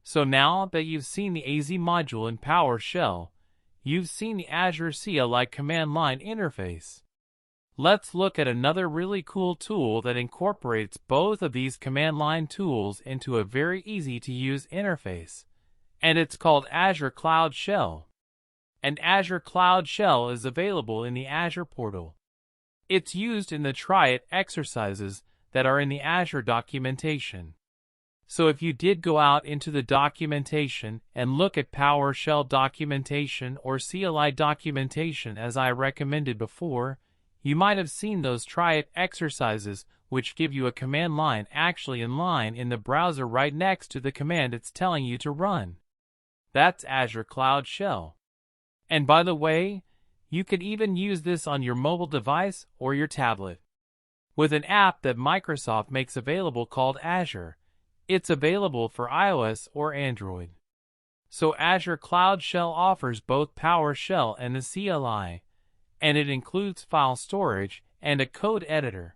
So now that you've seen the AZ module in PowerShell, you've seen the Azure CLI command line interface. Let's look at another really cool tool that incorporates both of these command line tools into a very easy to use interface, and it's called Azure Cloud Shell. And Azure Cloud Shell is available in the Azure portal. It's used in the try it exercises that are in the Azure documentation. So if you did go out into the documentation and look at PowerShell documentation or CLI documentation as I recommended before, you might have seen those try it exercises which give you a command line actually in line in the browser right next to the command it's telling you to run. That's Azure Cloud Shell. And by the way, you can even use this on your mobile device or your tablet. With an app that Microsoft makes available called Azure, it's available for iOS or Android. So Azure Cloud Shell offers both PowerShell and the CLI, and it includes file storage and a code editor.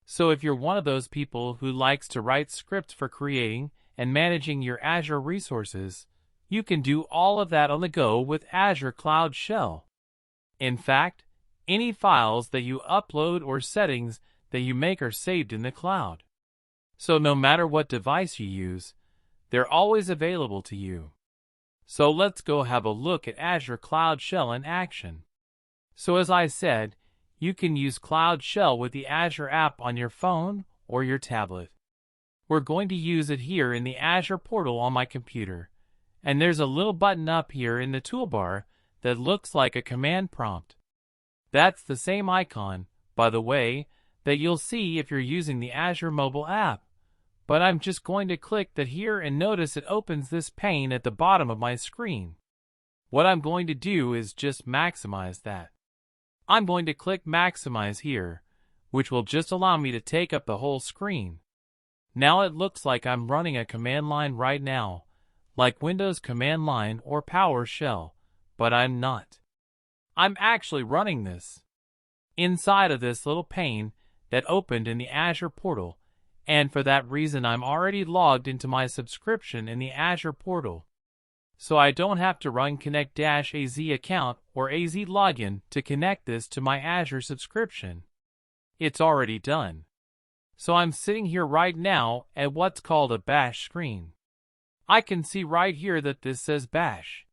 So if you're one of those people who likes to write scripts for creating and managing your Azure resources, you can do all of that on the go with Azure Cloud Shell. In fact, any files that you upload or settings that you make are saved in the cloud. So no matter what device you use, they're always available to you. So let's go have a look at Azure Cloud Shell in action. So as I said, you can use Cloud Shell with the Azure app on your phone or your tablet. We're going to use it here in the Azure portal on my computer. And there's a little button up here in the toolbar that looks like a command prompt. That's the same icon, by the way, that you'll see if you're using the Azure mobile app. But I'm just going to click that here and notice it opens this pane at the bottom of my screen. What I'm going to do is just maximize that. I'm going to click maximize here, which will just allow me to take up the whole screen. Now it looks like I'm running a command line right now, like Windows command line or PowerShell, but I'm not. I'm actually running this inside of this little pane that opened in the Azure portal, and for that reason I'm already logged into my subscription in the Azure portal. So I don't have to run connect-az account or AZ login to connect this to my Azure subscription. It's already done. So I'm sitting here right now at what's called a bash screen. I can see right here that this says bash.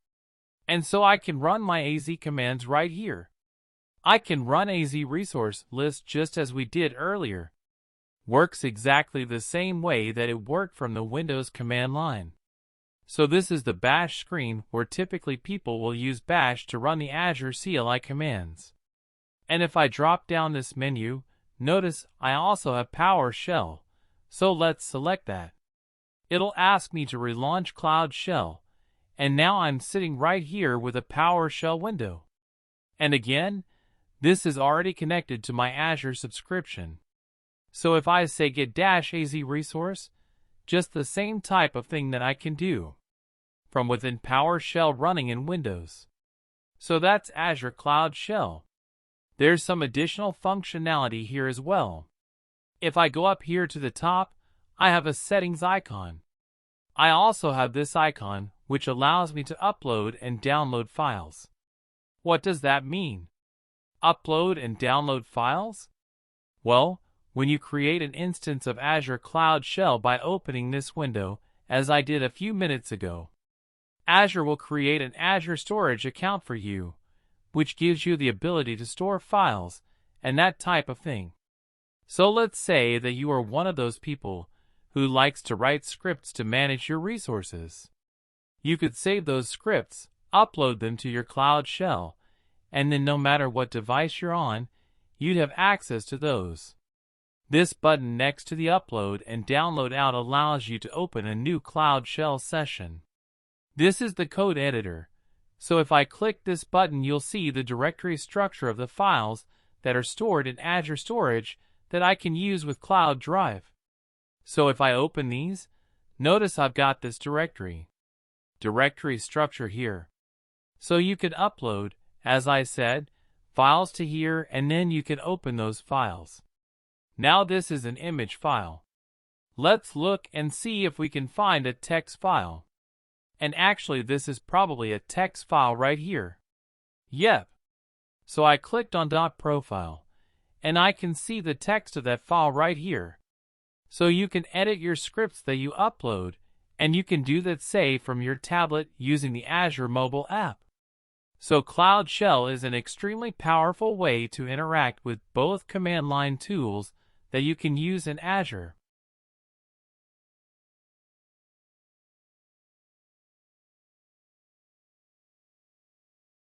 And so I can run my AZ commands right here. I can run AZ resource list just as we did earlier. Works exactly the same way that it worked from the Windows command line. So this is the bash screen where typically people will use bash to run the Azure CLI commands. And if I drop down this menu, notice I also have PowerShell, so let's select that. It'll ask me to relaunch Cloud Shell, and now I'm sitting right here with a PowerShell window. And again, this is already connected to my Azure subscription. So if I say get-az resource, just the same type of thing that I can do from within PowerShell running in Windows. So that's Azure Cloud Shell. There's some additional functionality here as well. If I go up here to the top, I have a settings icon. I also have this icon which allows me to upload and download files. What does that mean? Upload and download files? Well, when you create an instance of Azure Cloud Shell by opening this window, as I did a few minutes ago, Azure will create an Azure storage account for you, which gives you the ability to store files and that type of thing. So let's say that you are one of those people who likes to write scripts to manage your resources. You could save those scripts, upload them to your Cloud Shell, and then no matter what device you're on, you'd have access to those. This button next to the upload and download out allows you to open a new Cloud Shell session. This is the code editor, so if I click this button you'll see the directory structure of the files that are stored in Azure Storage that I can use with Cloud Drive. So if I open these, notice I've got this directory structure here. So you can upload, as I said, files to here and then you can open those files. Now this is an image file. Let's look and see if we can find a text file. And actually this is probably a text file right here. Yep. So I clicked on .profile, and I can see the text of that file right here. So you can edit your scripts that you upload, and you can do that say from your tablet using the Azure mobile app. So Cloud Shell is an extremely powerful way to interact with both command line tools that you can use in Azure.